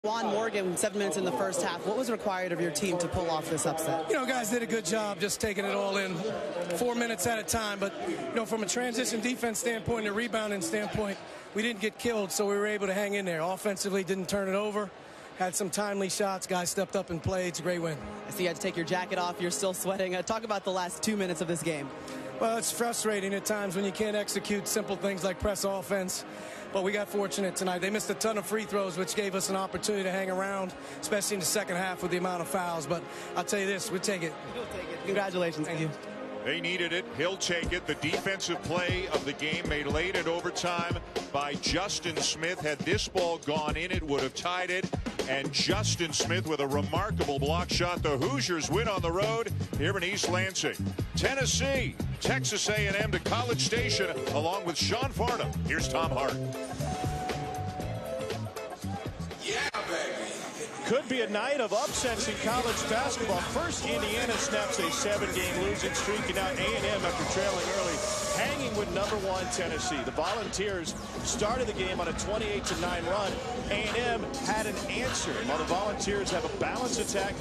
Juan Morgan, 7 minutes in the first half. What was required of your team to pull off this upset? You know, guys did a good job just taking it all in 4 minutes at a time. But, you know, from a transition defense standpoint and a rebounding standpoint, we didn't get killed, so we were able to hang in there. Offensively, didn't turn it over. Had some timely shots. Guys stepped up and played. It's a great win. I see you had to take your jacket off. You're still sweating. Talk about the last 2 minutes of this game. Well, it's frustrating at times when you can't execute simple things like press offense. But we got fortunate tonight. They missed a ton of free throws, which gave us an opportunity to hang around, especially in the second half with the amount of fouls. But I'll tell you this, we'll take it. You'll take it. Congratulations. Thank you. They needed it. He'll take it. The defensive play of the game made late in overtime by Justin Smith. Had this ball gone in, it would have tied it. And Justin Smith with a remarkable block shot. The Hoosiers win on the road here in East Lansing. Tennessee, Texas A&M to College Station, along with Sean Farnham. Here's Tom Hart. Yeah, baby. Could be a night of upsets in college basketball. First, Indiana snaps a 7-game losing streak, and now A&M, after trailing early, hanging with #1 Tennessee. The Volunteers started the game on a 28-9 run. A&M had an answer. While the Volunteers have a balanced attack,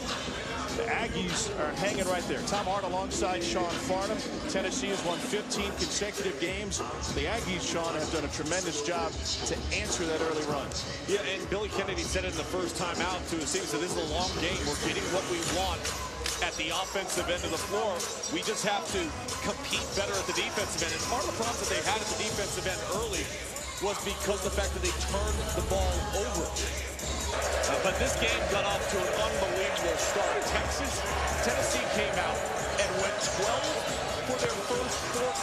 the Aggies are hanging right there. Tom Hart alongside Sean Farnham. Tennessee has won 15 consecutive games. The Aggies, Sean, have done a tremendous job to answer that early run. Yeah, and Billy Kennedy said it in the first time out to his team. So this is a long game. We're getting what we want at the offensive end of the floor. We just have to compete better at the defensive end. And part of the problem that they had at the defensive end early was because of the fact that they turned the ball over. But this game got off to an unbelievable start. Tennessee came out and went 12 for their first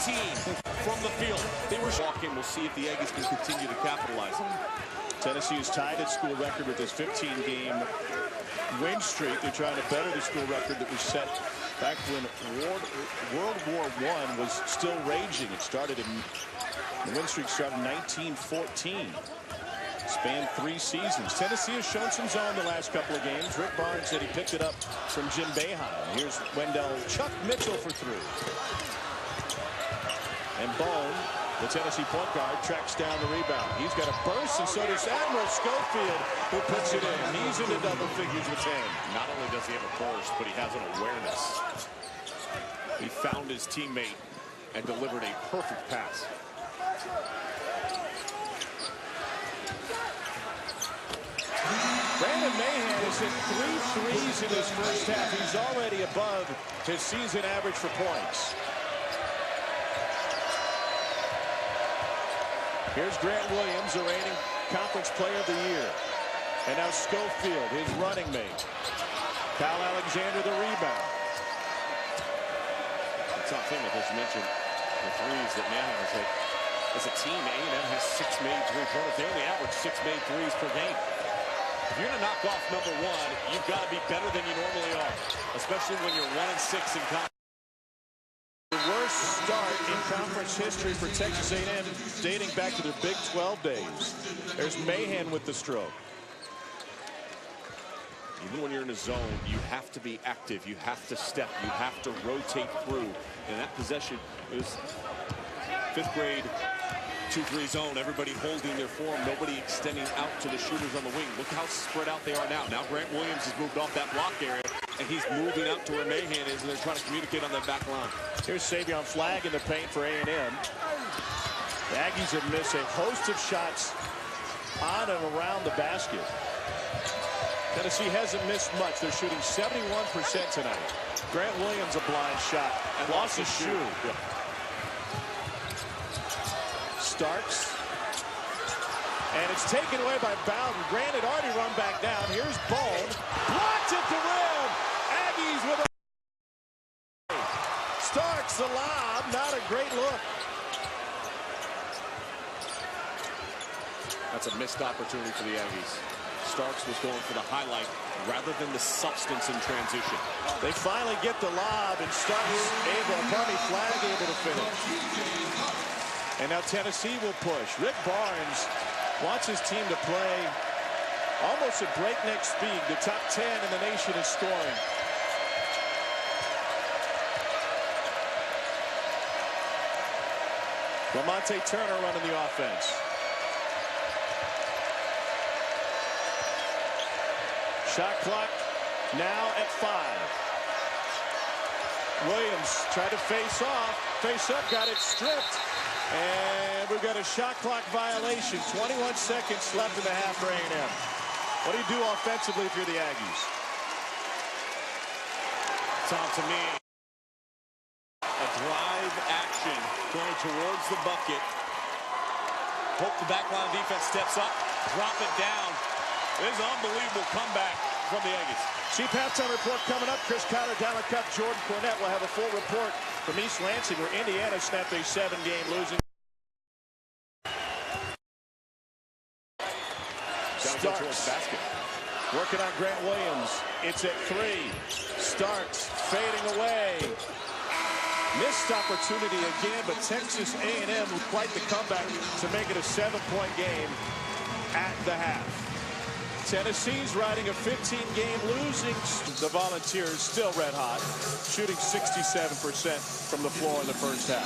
14 from the field. They were walking. We'll see if the Aggies can continue to capitalize. Tennessee is tied at school record with this 15-game win streak. They're trying to better the school record that was set back when World War I was still raging. It started the win streak started in 1914. Spanned 3 seasons. Tennessee has shown some zone the last couple of games. Rick Barnes said he picked it up from Jim Boeheim. Here's Wendell Chuck Mitchell for 3. And Bone, the Tennessee point guard, tracks down the rebound. He's got a burst, and so does Admiral Schofield, who puts it in. He's into double figures with 10. Not only does he have a burst, but he has an awareness. He found his teammate and delivered a perfect pass. Brandon Mahan has hit 3 threes in his first half. He's already above his season average for points. Here's Grant Williams, the reigning conference player of the year. And now Schofield, his running mate. Kyle Alexander, the rebound. The tough thing with this, you mentioned the threes that Mahan has hit. As a team, A&M has 6 made three-pointers. They only average 6 made threes per game. If you're going to knock off #1, you've got to be better than you normally are, especially when you're 1-6 in conference. The worst start in conference history for Texas A&M, dating back to their Big 12 days. There's Mahan with the stroke. Even when you're in a zone, you have to be active. You have to step. You have to rotate through. And that possession was 5th grade 2-3 zone. Everybody holding their form. Nobody extending out to the shooters on the wing. Look how spread out they are now. Now Grant Williams has moved off that block area, and he's moving out to where Mahan is, and they're trying to communicate on that back line. Here's Savion Flagg in the paint for A&M. The Aggies have missed a host of shots on and around the basket. Tennessee hasn't missed much. They're shooting 71% tonight. Grant Williams, a blind shot, and lost his shoe. Starks. And it's taken away by Bowden. Grant had already run back down. Here's Bone. Blocked at the rim. Aggies with a... Starks, the lob. Not a great look. That's a missed opportunity for the Aggies. Starks was going for the highlight rather than the substance in transition. They finally get the lob, and Starks Flagg able to finish. And now Tennessee will push. Rick Barnes wants his team to play almost at breakneck speed. The top 10 in the nation is scoring. Lamonte Turner running the offense. Shot clock now at 5. Williams tried to face off. Face up, got it stripped. And we've got a shot clock violation. 21 seconds left in the half for A&M. What do you do offensively if you're the Aggies? Tom, to me, a drive action going towards the bucket. Hope the backline defense steps up, drop it down. This is an unbelievable comeback from the Aggies. Chief halftime report coming up. Chris Kyler, Dallas Cup, Jordan Cornette will have a full report from East Lansing, where Indiana snapped a 7-game losing. Starks basket. Working on Grant Williams. It's at 3. Starks fading away. Missed opportunity again, but Texas A&M with quite the comeback to make it a 7-point game at the half. Tennessee's riding a 15-game losing. The Volunteers still red hot, shooting 67% from the floor in the first half.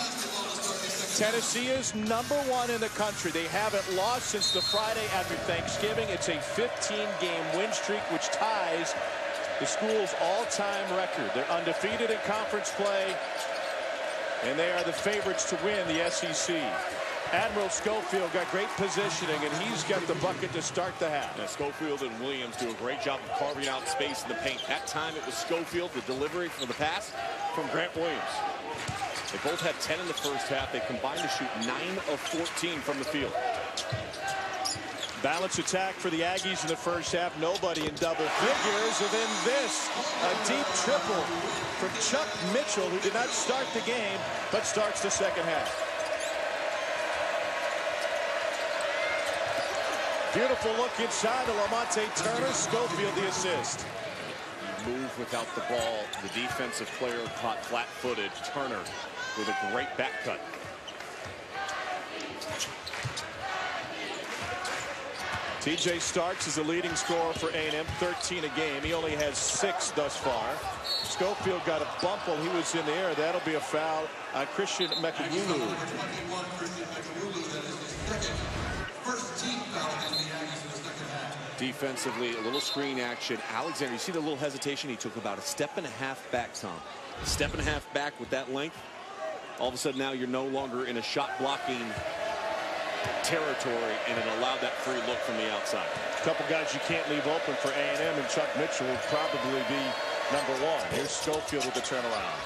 Tennessee is #1 in the country. They haven't lost since the Friday after Thanksgiving. It's a 15-game win streak, which ties the school's all-time record. They're undefeated in conference play, and they are the favorites to win the SEC. Admiral Schofield got great positioning, and he's got the bucket to start the half. Now, Schofield and Williams do a great job of carving out space in the paint. That time it was Schofield, the delivery for the pass from Grant Williams. They both had 10 in the first half. They combined to shoot 9 of 14 from the field. Balanced attack for the Aggies in the first half. Nobody in double figures. And then this, a deep triple from Chuck Mitchell, who did not start the game, but starts the second half. Beautiful look inside to Lamonte Turner. Schofield the assist. Move without the ball. The defensive player caught flat-footed. Turner with a great back cut. TJ Starks is the leading scorer for A&M, 13 a game. He only has 6 thus far. Schofield got a bump while he was in the air. That'll be a foul on Christian Mekagulu. Defensively, a little screen action. Alexander, you see the little hesitation? He took about a step and a half back, Tom. A step and a half back with that length. All of a sudden now you're no longer in a shot blocking territory, and it allowed that free look from the outside. A couple guys you can't leave open for A&M, and Chuck Mitchell would probably be #1. Here's Schofield with the turnaround.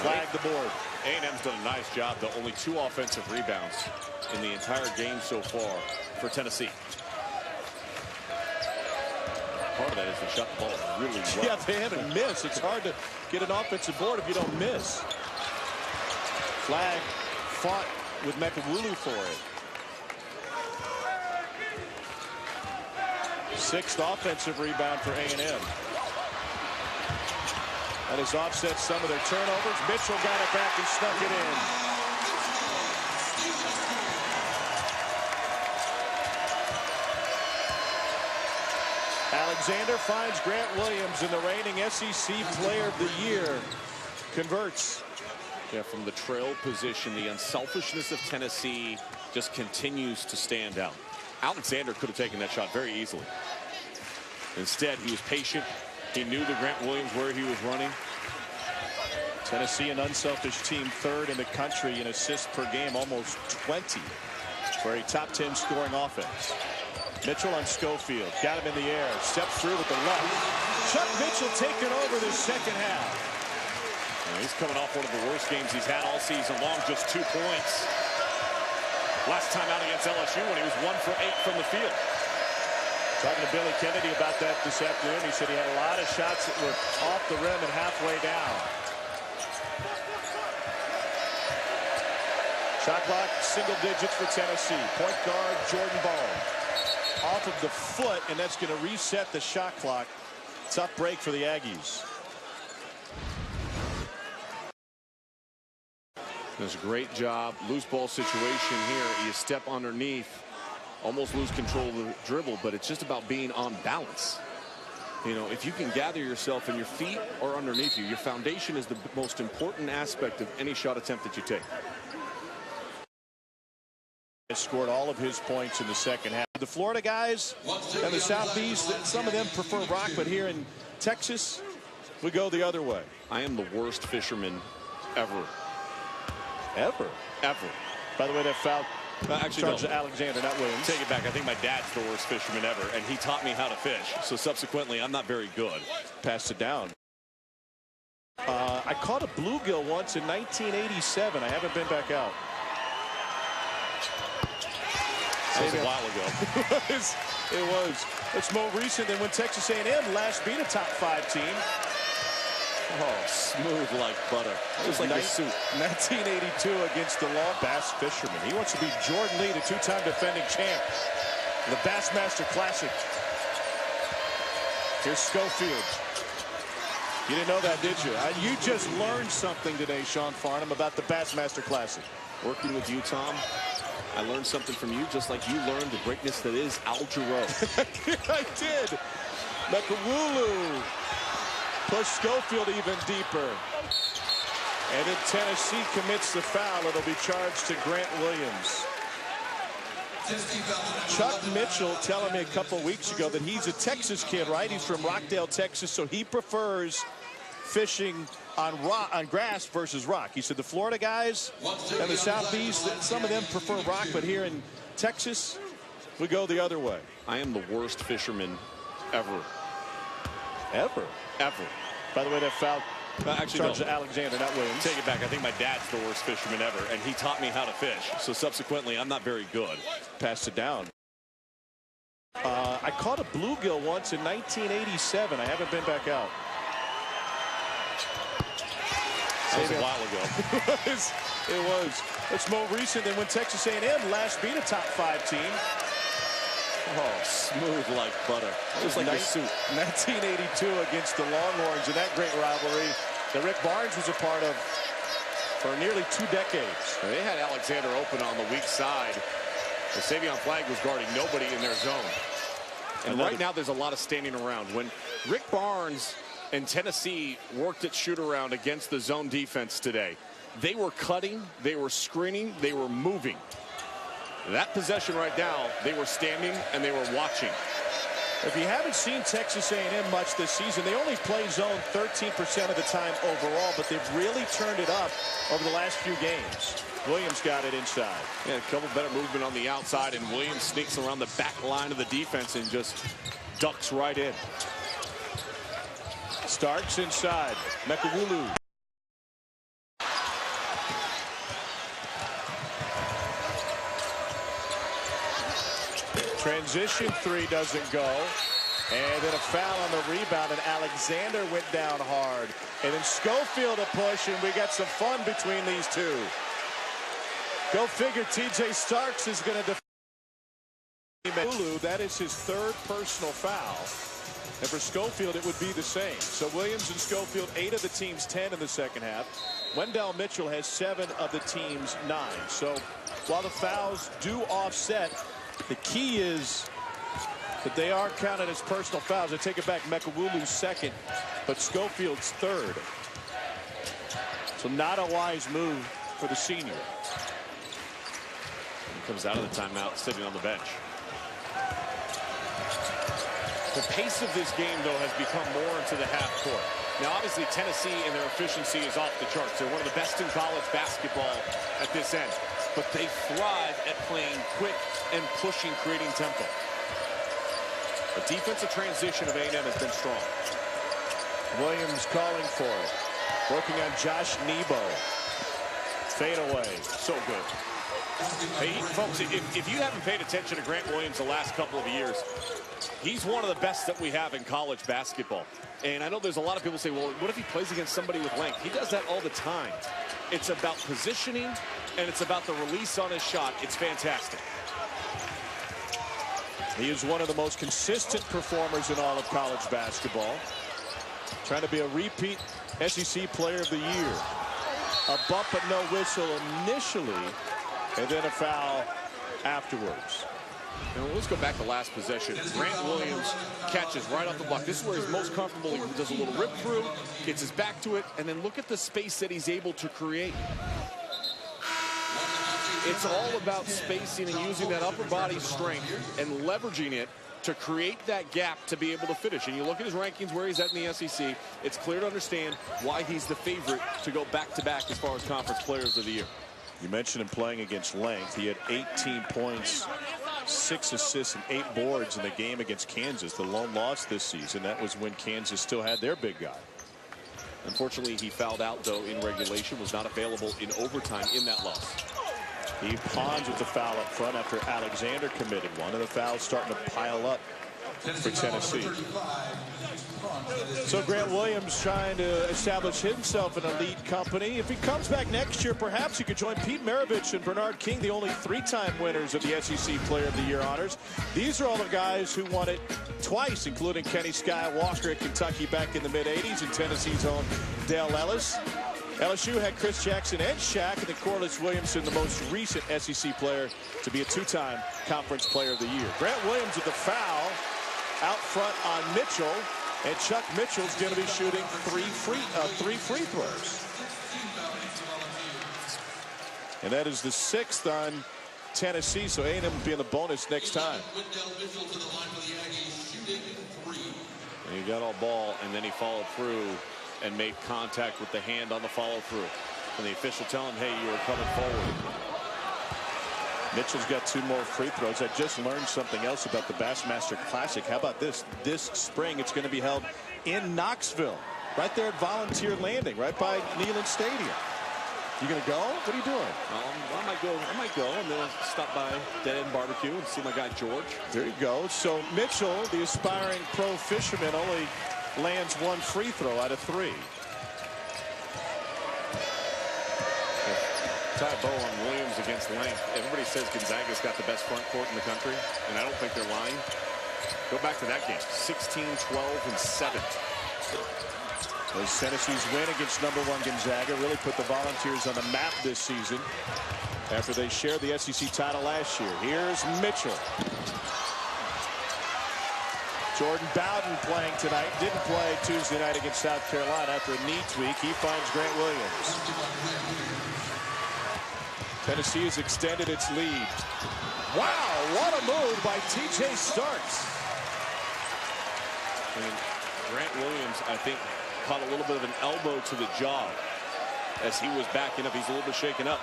Flag the board. A&M's done a nice job, though. Only 2 offensive rebounds in the entire game so far for Tennessee. Part of that is they shot the ball really well. Yeah, they haven't missed. It's hard to get an offensive board if you don't miss. Flag fought with Mekagulu for it. 6th offensive rebound for A&M. That has offset some of their turnovers. Mitchell got it back and snuck it in. Alexander finds Grant Williams, in the reigning SEC Player of the Year. Converts. Yeah, from the trail position, the unselfishness of Tennessee just continues to stand out. Alexander could have taken that shot very easily. Instead, he was patient. He knew the Grant Williams where he was running. Tennessee, an unselfish team, 3rd in the country in assists per game, almost 20 for a top 10 scoring offense. Mitchell on Schofield, got him in the air, steps through with the left. Chuck Mitchell taking over the second half. He's coming off one of the worst games he's had all season long, just 2 points. Last time out against LSU when he was 1 for 8 from the field. Talking to Billy Kennedy about that this afternoon, he said he had a lot of shots that were off the rim and halfway down. Shot clock, single digits for Tennessee. Point guard Jordan Ball. Off of the foot, and that's going to reset the shot clock. Tough break for the Aggies. Does a great job. Loose ball situation here. You step underneath, almost lose control of the dribble, but it's just about being on balance. You know, if you can gather yourself and your feet are underneath you, your foundation is the most important aspect of any shot attempt that you take. Has scored all of his points in the second half. The Florida guys and the Southeast, some of them prefer rock, but here in Texas, we go the other way. I am the worst fisherman ever. Ever? Ever. By the way, that foul actually charges Alexander, not Williams. Take it back. I think my dad's the worst fisherman ever, and he taught me how to fish. So subsequently, I'm not very good. Passed it down. I caught a bluegill once in 1987. I haven't been back out. That was a while ago. It was. It's more recent than when Texas A&M last beat a top 5 team. Oh, smooth like butter. Just like a suit. 1982 against the Long Bass Fisherman. He wants to be Jordan Lee, the 2-time defending champ. The Bassmaster Classic. Here's Schofield. You didn't know that, did you? You just learned something today, Sean Farnham, about the Bassmaster Classic. Working with you, Tom, I learned something from you, just like you learned the greatness that is Al Jarreau. I did. Mekawulu pushed Schofield even deeper. And then Tennessee commits the foul. It'll be charged to Grant Williams. Chuck Mitchell telling me a couple weeks ago that he's a Texas kid, right? He's from Rockdale, Texas, so he prefers fishing on grass versus rock. He said the Florida guys and the Southeast, some of them prefer rock, but here in Texas, we go the other way. I am the worst fisherman ever. Ever? Ever. By the way, that foul actually charges Alexander, not Williams. Take it back. I think my dad's the worst fisherman ever, and he taught me how to fish. So subsequently, I'm not very good. Passed it down. I caught a bluegill once in 1987. I haven't been back out. That was a while ago. It was. It's more recent than when Texas A&M last beat a top 5 team. Oh, smooth like butter. Just like a suit. 1982 against the Longhorns in that great rivalry that Rick Barnes was a part of for nearly 2 decades. They had Alexander open on the weak side. The Savion Flagg was guarding nobody in their zone. And right now there's a lot of standing around. When Rick Barnes and Tennessee worked at shoot-around against the zone defense today, they were cutting, they were screening, they were moving. That possession right now, they were standing and they were watching. If you haven't seen Texas A&M much this season, they only play zone 13% of the time overall, but they've really turned it up over the last few games. Williams got it inside. Yeah, a couple better movement on the outside, and Williams sneaks around the back line of the defense and just ducks right in. Starks inside. Mekawulu. Transition 3 doesn't go. And then a foul on the rebound, and Alexander went down hard. And then Schofield a push, and we got some fun between these two. Go figure, TJ Starks is going to defend. That is his 3rd personal foul. And for Schofield, it would be the same. So Williams and Schofield, 8 of the team's 10 in the second half. Wendell Mitchell has 7 of the team's 9. So while the fouls do offset, the key is that they are counted as personal fouls. I take it back, Mekawulu's 2nd, but Schofield's 3rd. So not a wise move for the senior. He comes out of the timeout, sitting on the bench. The pace of this game, though, has become more into the half court. Now, obviously, Tennessee and their efficiency is off the charts. They're one of the best in college basketball at this end. But they thrive at playing quick and pushing, creating tempo. The defensive transition of A&M has been strong. Williams calling for it. Working on Josh Nebo. Fade away. So good. Hey, folks, if you haven't paid attention to Grant Williams the last couple of years, he's one of the best that we have in college basketball. And I know there's a lot of people say, well, what if he plays against somebody with length? He does that all the time. It's about positioning, and it's about the release on his shot. It's fantastic. He is one of the most consistent performers in all of college basketball. Trying to be a repeat SEC Player of the Year. A bump but no whistle initially, and then a foul afterwards. And let's go back to last possession. Grant Williams catches right off the block. This is where he's most comfortable. He does a little rip through, gets his back to it, and then look at the space that he's able to create. It's all about spacing and using that upper body strength and leveraging it to create that gap to be able to finish. And you look at his rankings where he's at in the SEC, it's clear to understand why he's the favorite to go back-to-back as far as Conference Players of the Year. You mentioned him playing against length. He had 18 points, 6 assists, and 8 boards in the game against Kansas, the lone loss this season. That was when Kansas still had their big guy. Unfortunately, he fouled out, though, in regulation, was not available in overtime in that loss. He pawns with the foul up front after Alexander committed one, and the foul's starting to pile up for Tennessee. So Grant Williams trying to establish himself in elite company. If he comes back next year, perhaps he could join Pete Maravich and Bernard King, the only 3-time winners of the SEC Player of the Year honors. These are all the guys who won it twice, including Kenny Skywalker at Kentucky back in the mid-'80s, and Tennessee's own Dale Ellis. LSU had Chris Jackson and Shaq, and then Corliss Williamson, the most recent SEC player to be a 2-time Conference Player of the Year. Grant Williams with the foul out front on Mitchell, and Chuck Mitchell's going to be shooting three free throws. And that is the 6th on Tennessee, so A&M will be in the bonus next time. And he got all ball, and then he followed through and made contact with the hand on the follow-through. And the official tell him, hey, you were coming forward. Mitchell's got 2 more free throws. I just learned something else about the Bassmaster Classic. How about this? This spring, it's going to be held in Knoxville, right there at Volunteer Landing, right by Neyland Stadium. You going to go? What are you doing? I might go, and then I'll stop by Dead End Barbecue and see my guy George. There you go. So Mitchell, the aspiring pro fisherman, only lands 1 free throw out of 3. Ty Bow on Williams against length. Everybody says Gonzaga's got the best front court in the country, and I don't think they're lying. Go back to that game. 16, 12, and 7. As Tennessee's win against #1 Gonzaga really put the Volunteers on the map this season after they shared the SEC title last year. Here's Mitchell. Jordan Bowden playing tonight. Didn't play Tuesday night against South Carolina after a knee tweak. He finds Grant Williams. Tennessee has extended its lead. Wow, what a move by TJ Starks. And Grant Williams, I think, caught a little bit of an elbow to the jaw as he was backing up. He's a little bit shaken up.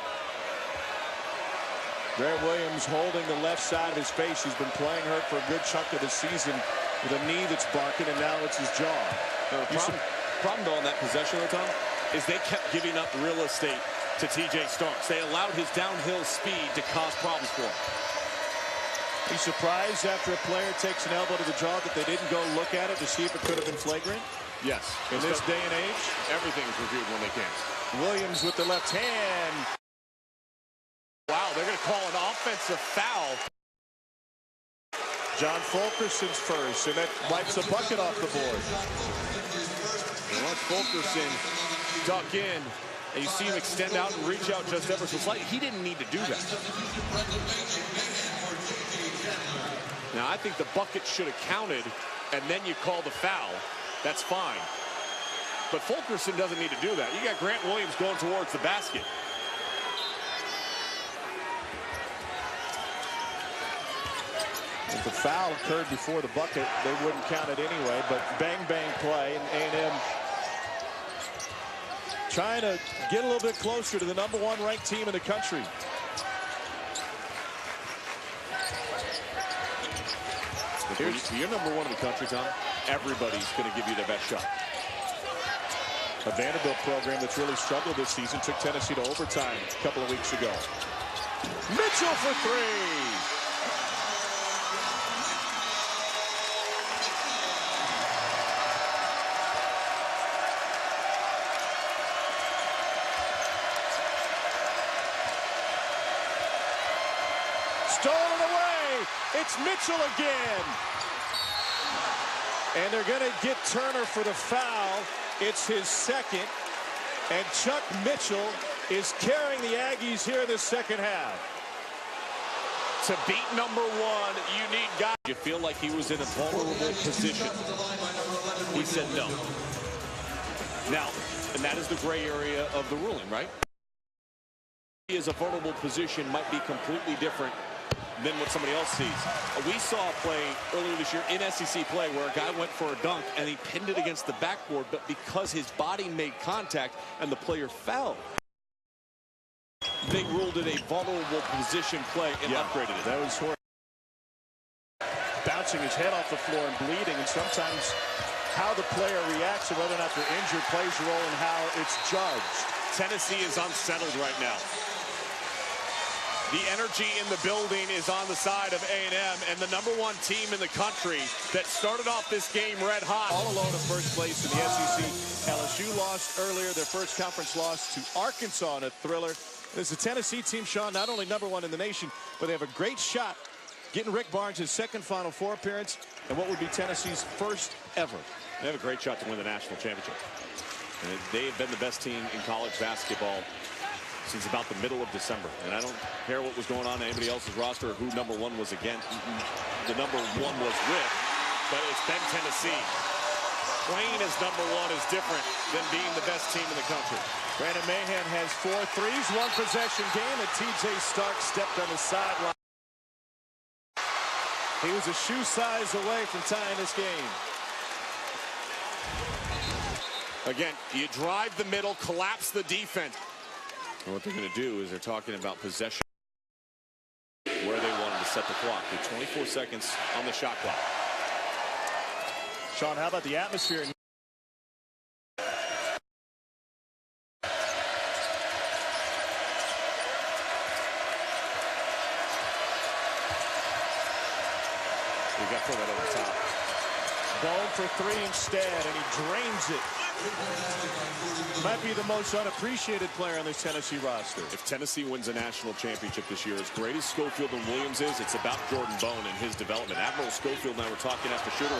Grant Williams holding the left side of his face. He's been playing hurt for a good chunk of the season with a knee that's barking, and now it's his jaw. The problem, though, on that possession, though, Tom, is they kept giving up real estate to TJ Starks. They allowed his downhill speed to cause problems for him. He's surprised after a player takes an elbow to the jaw that they didn't go look at it to see if it could have been flagrant. Yes. In this day and age, everything's reviewed when they can. Williams with the left hand. Wow, they're going to call an offensive foul. John Fulkerson's first, and that wipes a bucket off the board. And once Fulkerson duck in, and you see him extend out and reach out just ever so slightly, he didn't need to do that. Now, I think the bucket should have counted, and then you call the foul. That's fine. But Fulkerson doesn't need to do that. You got Grant Williams going towards the basket. If the foul occurred before the bucket, they wouldn't count it anyway, but bang play, and A&M trying to get a little bit closer to the #1 ranked team in the country. If you're #1 in the country, Tom, everybody's going to give you their best shot. A Vanderbilt program that's really struggled this season took Tennessee to overtime a couple of weeks ago. Mitchell for 3. Stolen away. It's Mitchell again. And they're going to get Turner for the foul. It's his second. And Chuck Mitchell is carrying the Aggies here in the second half. To beat #1, you need guys. You feel like he was in a vulnerable position. He said no. Now, and that is the gray area of the ruling, right? Is a vulnerable position might be completely different than what somebody else sees. We saw a play earlier this year in SEC play where a guy went for a dunk and he pinned it against the backboard, but because his body made contact and the player fell, they ruled it a vulnerable position play and upgraded it. That was horrible. Bouncing his head off the floor and bleeding, and sometimes how the player reacts and whether or not they're injured plays a role in how it's judged. Tennessee is unsettled right now. The energy in the building is on the side of A&M, and the #1 team in the country that started off this game red hot. All alone in first place in the SEC. LSU lost earlier, their first conference loss to Arkansas in a thriller. This is a Tennessee team, Sean, not only #1 in the nation, but they have a great shot getting Rick Barnes his second Final Four appearance and what would be Tennessee's first ever. They have a great shot to win the national championship. And they have been the best team in college basketball since about the middle of December. And I don't care what was going on in anybody else's roster or who #1 was against. The #1 was with, but it's been Tennessee. Playing as #1 is different than being the best team in the country. Brandon Mahan has 4 threes, 1 possession game, and TJ Stark stepped on the sideline. He was a shoe size away from tying this game. Again, you drive the middle, collapse the defense. And what they're going to do is they're talking about possession where they wanted to set the clock. With 24 seconds on the shot clock. Sean, how about the atmosphere? You got to throw that over the top. Bone for 3 instead, and he drains it. Might be the most unappreciated player on this Tennessee roster. If Tennessee wins a national championship this year, as great as Schofield and Williams is, it's about Jordan Bone and his development. Admiral Schofield and I were talking after shooter.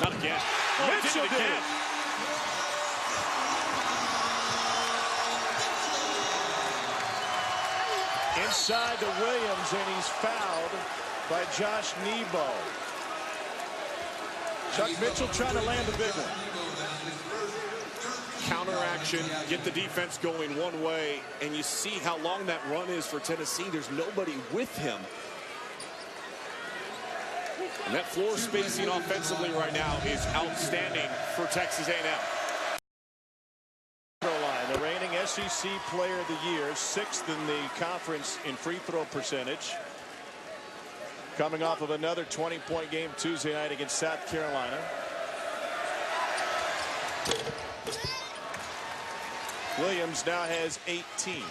Not again. Oh, Mitchell did it. Inside to Williams, and he's fouled by Josh Nebo. Chuck Mitchell trying to land the big one. Counter action, get the defense going one way, and you see how long that run is for Tennessee. There's nobody with him. And that floor spacing offensively right now is outstanding for Texas A&M. The reigning SEC Player of the Year, 6th in the conference in free throw percentage. Coming off of another 20-point game Tuesday night against South Carolina. Williams now has 18.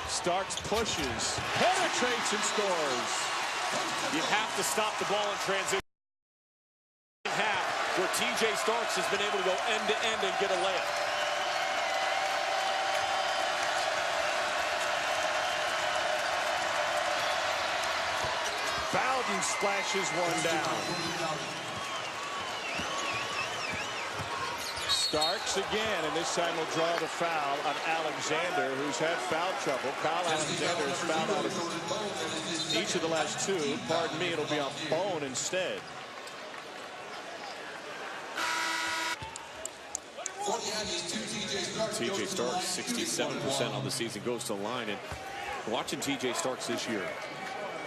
Starks pushes, penetrates, and scores. You have to stop the ball in transition. Half where TJ Starks has been able to go end to end and get a layup. Bowden splashes one down. Starks again, and this time will draw the foul on Alexander, who's had foul trouble. Kyle Alexander has fouled out of each of the last 2. Pardon me, it'll be on Bone instead. TJ Starks, 67% on the season, goes to the line. And watching TJ Starks this year,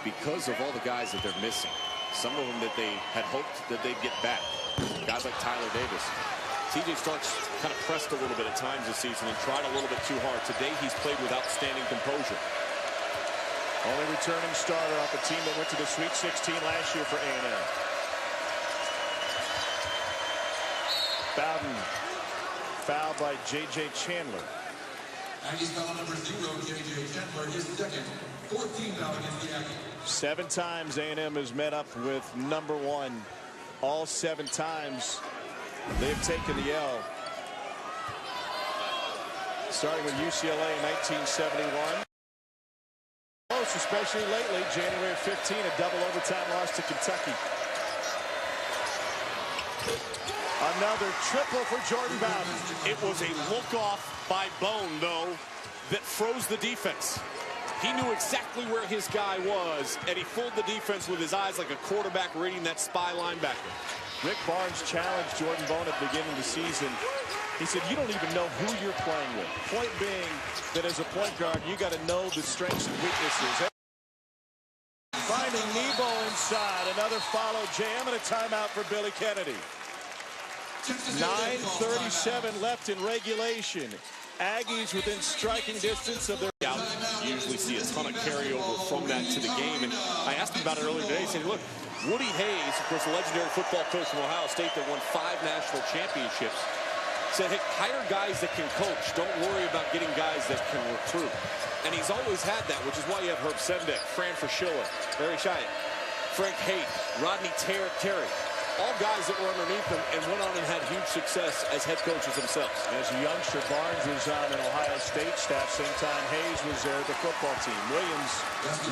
because of all the guys that they're missing, some of them that they had hoped that they'd get back, guys like Tyler Davis. TJ Starks kind of pressed a little bit at times this season and tried a little bit too hard. Today he's played with outstanding composure. Only returning starter off a team that went to the Sweet 16 last year for A&M. Bowden fouled by J.J. Chandler. And he's foul number 0, J.J. Chandler, his second. 14 foul against the Aggies. 7 times A&M has met up with #1. All 7 times they've taken the L. Starting with UCLA in 1971. Close, especially lately. January 15, a double overtime loss to Kentucky. Another triple for Jordan Bowden. It was a look-off by Bone, though, that froze the defense. He knew exactly where his guy was, and he fooled the defense with his eyes like a quarterback reading that spy linebacker. Rick Barnes challenged Jordan Bone at the beginning of the season. He said, you don't even know who you're playing with. Point being that as a point guard, you got to know the strengths and weaknesses. Finding Nebo inside. Another follow jam and a timeout for Billy Kennedy. 9:37 left in regulation. Aggies within striking distance of their... You usually see a ton of carryover from that to the game. And I asked him about it earlier today. He said, look, Woody Hayes, of course, a legendary football coach from Ohio State that won 5 national championships, said, hey, hire guys that can coach. Don't worry about getting guys that can recruit. And he's always had that, which is why you have Herb Sendek, Fran Fraschilla, Larry Shyatt, Frank Haight, Rodney Terry. All guys that were underneath him and went on and had huge success as head coaches themselves. As a youngster, Barnes was on an Ohio State staff. Same time Hayes was there at the football team. Williams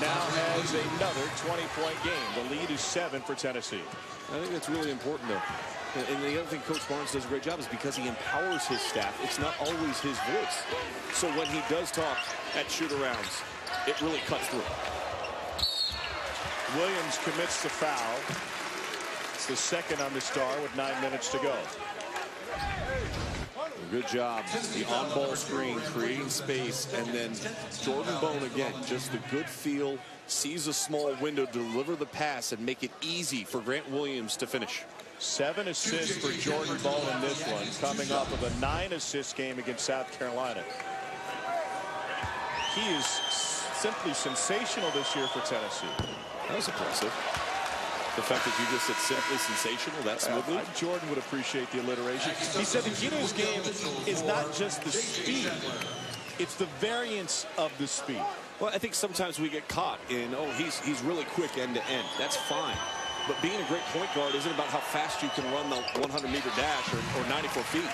now has another 20-point game. The lead is 7 for Tennessee. I think that's really important, though. And the other thing Coach Barnes does a great job is because he empowers his staff. It's not always his voice. So when he does talk at shoot-arounds, it really cuts through. Williams commits the foul. It's the second on the Star with 9 minutes to go. Good job. The on-ball screen, creating space, and then Jordan Bone again, just the good feel, sees a small window to deliver the pass and make it easy for Grant Williams to finish. 7 assists for Jordan Bone in this one, coming off of a 9-assist game against South Carolina. He is simply sensational this year for Tennessee. That was impressive. The fact that you just said simply sensational, that smoothly. Jordan would appreciate the alliteration. He said the key to his game is not just the speed, it's the variance of the speed. Well, I think sometimes we get caught in, oh, he's really quick end to end. That's fine. But being a great point guard isn't about how fast you can run the 100-meter dash or 94 feet.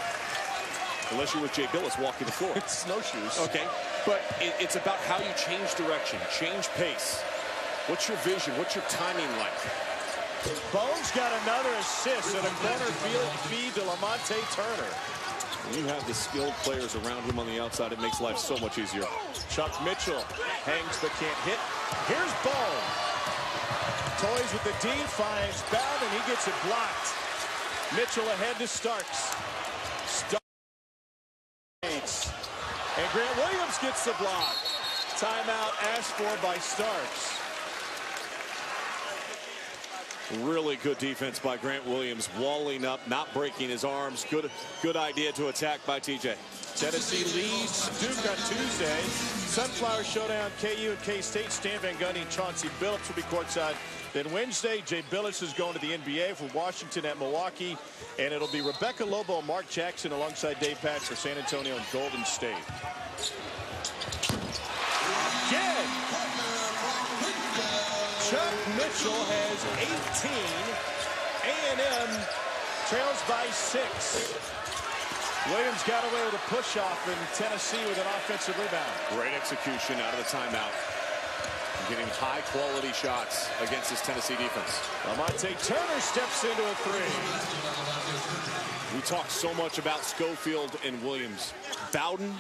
Unless you're with Jay Billis walking the floor. It's snowshoes. Okay. But it's about how you change direction, change pace. What's your vision? What's your timing like? Bones got another assist and a corner feed to Lamonte Turner. When you have the skilled players around him on the outside, it makes life so much easier. Chuck Mitchell hangs but can't hit. Here's Bone. Toys with the D, finds Bell, and he gets it blocked. Mitchell ahead to Starks. And Grant Williams gets the block. Timeout asked for by Starks. Really good defense by Grant Williams, walling up, not breaking his arms. Good idea to attack by TJ. Tennessee leads Duke on Tuesday. Sunflower Showdown, KU and K-State. Stan Van Gundy and Chauncey Billups will be courtside. Then Wednesday, Jay Billis is going to the NBA for Washington at Milwaukee. And it'll be Rebecca Lobo and Mark Jackson alongside Dave Patch for San Antonio and Golden State. Again, Chuck Mitchell has 18. A&M trails by 6. Williams got away with a push-off in Tennessee with an offensive rebound. Great execution out of the timeout. Getting high-quality shots against this Tennessee defense. Lamonte Turner steps into a 3. We talk so much about Schofield and Williams. Bowden,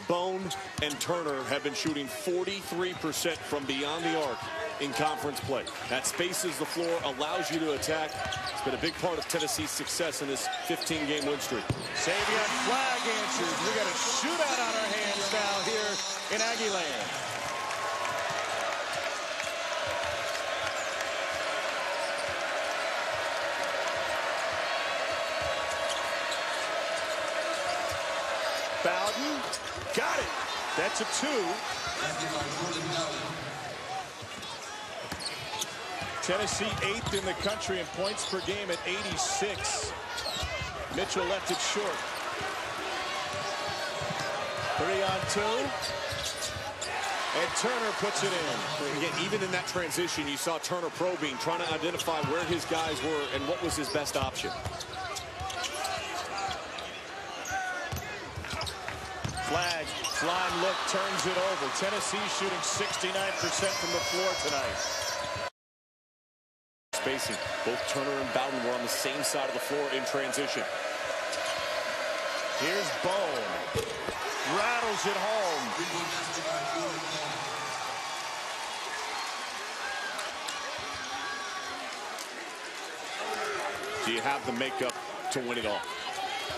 Bone, and Turner have been shooting 43% from beyond the arc in conference play. That spaces the floor, allows you to attack. It's been a big part of Tennessee's success in this 15-game win streak. Savion Flag answers. We got a shootout on our hands now here in Aggie Land. Bowden got it. That's a 2. Tennessee 8th in the country in points per game at 86. Mitchell left it short. 3-on-2. And Turner puts it in. Again, even in that transition, you saw Turner probing, trying to identify where his guys were and what was his best option. Flag, flying look, turns it over. Tennessee shooting 69% from the floor tonight. Spacing. Both Turner and Bowden were on the same side of the floor in transition. Here's Bone. Rattles it home. Do you have the makeup to win it all?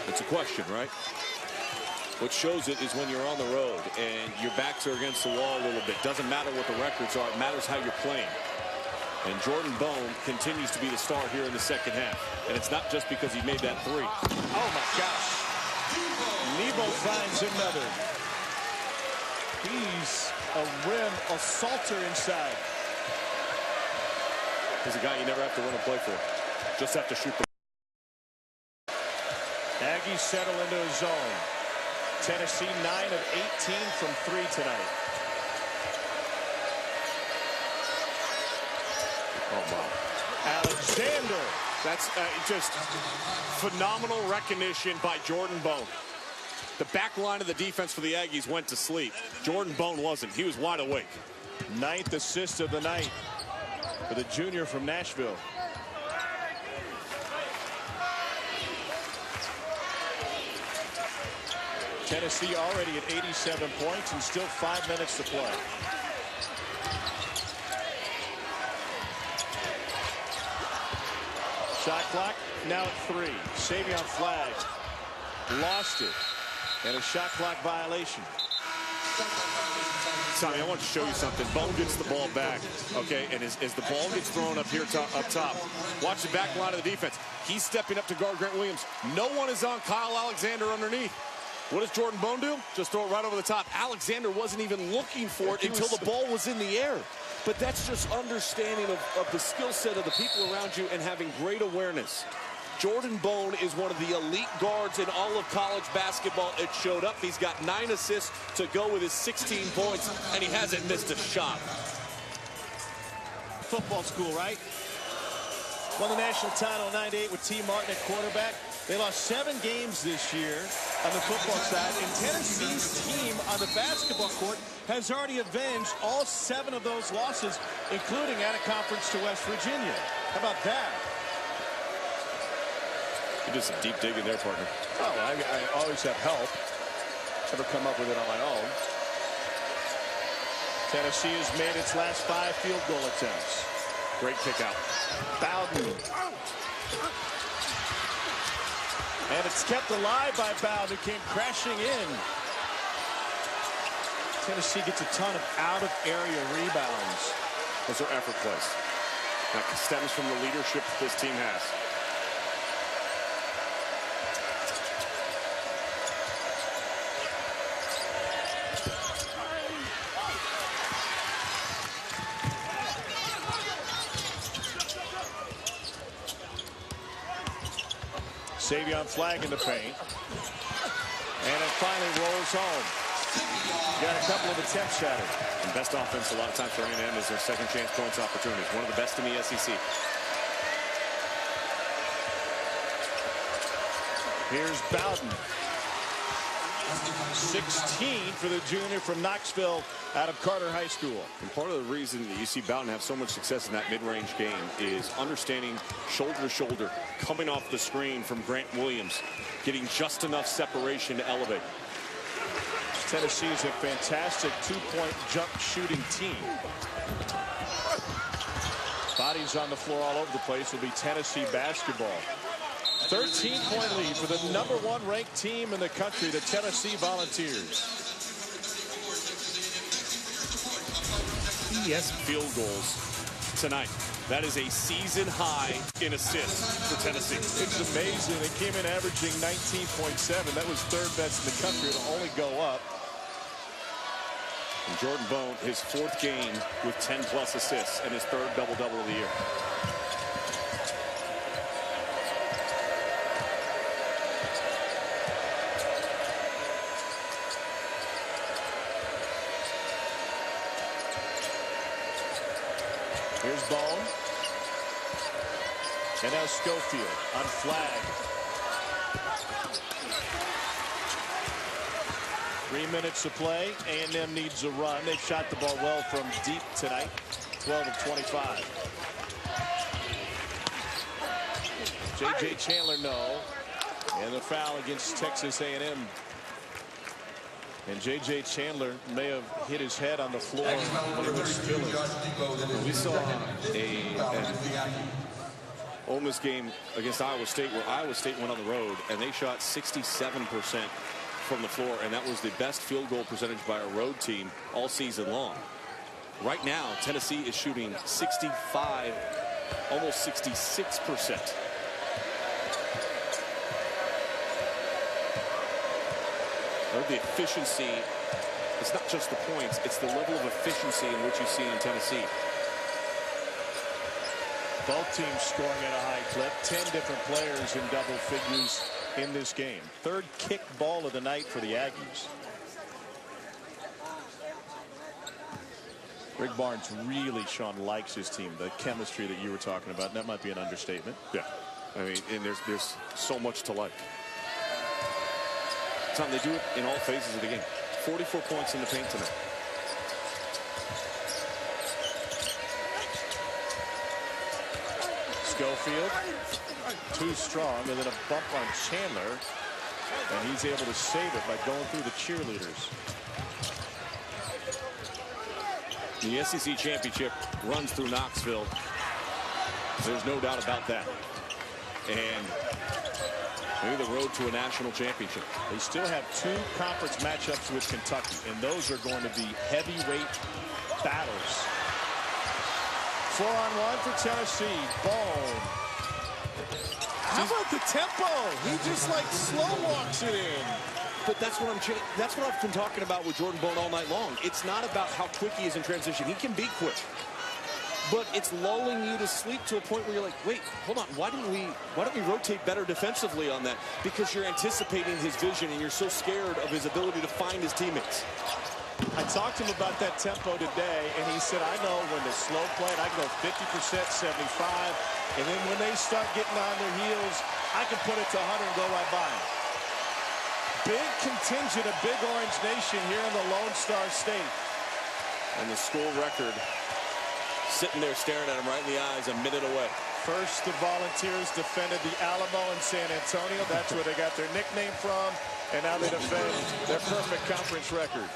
It's a question, right? What shows it is when you're on the road and your backs are against the wall a little bit. Doesn't matter what the records are. It matters how you're playing. And Jordan Bone continues to be the star here in the second half. And it's not just because he made that three. Oh, my gosh. Nebo finds another. He's a rim assaulter inside. He's a guy you never have to run a play for. Just have to shoot the. Aggies settle into a zone. Tennessee 9 of 18 from 3 tonight. Oh, wow. Alexander. That's just phenomenal recognition by Jordan Bone. The back line of the defense for the Aggies went to sleep. Jordan Bone wasn't. He was wide awake. 9th assist of the night for the junior from Nashville. Tennessee already at 87 points and still 5 minutes to play. Shot clock now at 3. Savion Flagg lost it. And a shot clock violation. Tommy, I want to show you something. Bone gets the ball back, okay, and as the ball gets thrown up here up top, watch the back line of the defense. He's stepping up to guard Grant Williams. No one is on Kyle Alexander underneath. What does Jordan Bone do? Just throw it right over the top. Alexander wasn't even looking for it until the ball was in the air. But that's just understanding of the skill set of the people around you and having great awareness. Jordan Bone is one of the elite guards in all of college basketball. It showed up. He's got 9 assists to go with his 16 points, and he hasn't missed a shot. Football school, right? Won the national title in '98 with T. Martin at quarterback. They lost 7 games this year on the football side, and Tennessee's team on the basketball court has already avenged all 7 of those losses, including out of conference to West Virginia. How about that? You did some deep digging there, partner. Oh, I always have help. Never come up with it on my own. Tennessee has made its last 5 field goal attempts. Great kick out. Bowden. And it's kept alive by Bowden, who came crashing in. Tennessee gets a ton of out-of-area rebounds. Those are effort plays. That stems from the leadership this team has. Savion Flagg in the paint. And it finally rolls home. Got a couple of attempts at it. And best offense a lot of times for A&M is their second chance points opportunities. One of the best in the SEC. Here's Bowden. 16 for the junior from Knoxville out of Carter High School. And part of the reason that you see Bowden have so much success in that mid-range game is understanding shoulder to shoulder, coming off the screen from Grant Williams, getting just enough separation to elevate. Tennessee is a fantastic 2-point jump shooting team. Bodies on the floor all over the place. Will be Tennessee basketball. 13-point lead for the #1 ranked team in the country, the Tennessee Volunteers. Yes, field goals tonight. That is a season high in assists for Tennessee. It's amazing. They came in averaging 19.7. That was 3rd best in the country. It'll only go up. And Jordan Bone, his 4th game with 10+ assists and his 3rd double-double of the year. Here's Bone. And now Schofield on Flagg. 3 minutes to play. A&M needs a run. They've shot the ball well from deep tonight. 12 of 25. J.J. Chandler, no. And the foul against Texas A&M. And J.J. Chandler may have hit his head on the floor when he was spilling. We saw Ole Miss game against Iowa State, where Iowa State went on the road and they shot 67% from the floor, and that was the best field goal percentage by a road team all season long. Right now, Tennessee is shooting 65, almost 66%. The efficiency, it's not just the points, it's the level of efficiency in which you see in Tennessee. Both teams scoring at a high clip. 10 different players in double figures in this game. Third kick ball of the night for the Aggies. Rick Barnes really, Sean, likes his team. The chemistry that you were talking about, that might be an understatement. Yeah, I mean, and there's so much to like. Tom, they do it in all phases of the game. 44 points in the paint tonight. Schofield, too strong, and then a bump on Chandler, and he's able to save it by going through the cheerleaders. The SEC championship runs through Knoxville. There's no doubt about that. And maybe the road to a national championship. They still have 2 conference matchups with Kentucky, and those are going to be heavyweight battles. 4-on-1 for Tennessee. Ball. How about the tempo? He just like slow walks it in. But that's what I've been talking about with Jordan Bone all night long. It's not about how quick he is in transition. He can be quick. But it's lulling you to sleep to a point where you're like, wait, hold on, why don't we rotate better defensively on that? Because you're anticipating his vision and you're so scared of his ability to find his teammates. I talked to him about that tempo today, and he said, I know when the slow play, I can go 50%, 75, and then when they start getting on their heels, I can put it to 100 and go right by them. Big contingent of Big Orange Nation here in the Lone Star State. And the school record sitting there staring at him right in the eyes, a minute away. First, the Volunteers defended the Alamo in San Antonio. That's where they got their nickname from, and now they defend their perfect conference record.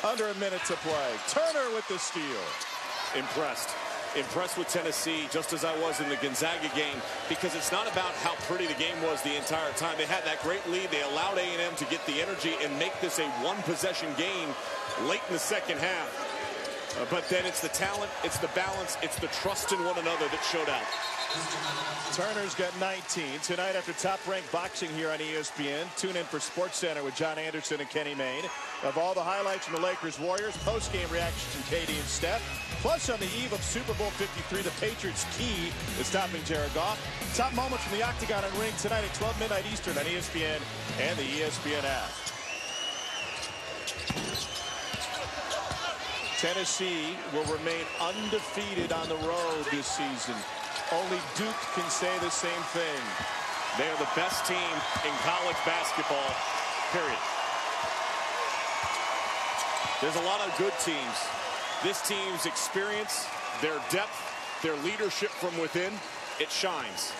Under a minute to play. Turner with the steal. Impressed with Tennessee, just as I was in the Gonzaga game, because it's not about how pretty the game was the entire time. They had that great lead. They allowed A&M to get the energy and make this a one-possession game late in the second half. But then it's the talent, it's the balance, it's the trust in one another that showed out. Turner's got 19. Tonight after Top Rank Boxing here on ESPN. Tune in for SportsCenter with John Anderson and Kenny Mayne. Of all the highlights from the Lakers-Warriors, post-game reactions from KD and Steph. Plus on the eve of Super Bowl 53, the Patriots' key is stopping Jared Goff. Top moments from the Octagon and Ring tonight at 12 midnight Eastern on ESPN and the ESPN app. Tennessee will remain undefeated on the road this season. Only Duke can say the same thing. They are the best team in college basketball, period. There's a lot of good teams. This team's experience, their depth, their leadership from within, it shines.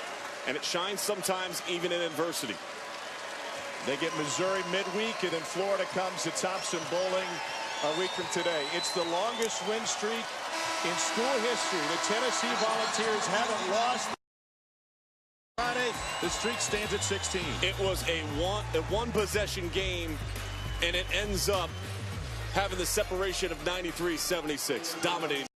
And it shines sometimes even in adversity. They get Missouri midweek, and then Florida comes to Thompson-Boling a week from today. It's the longest win streak in school history. The Tennessee Volunteers haven't lost Friday. The streak stands at 16. It was a one-possession game, and it ends up having the separation of 93-76, dominating.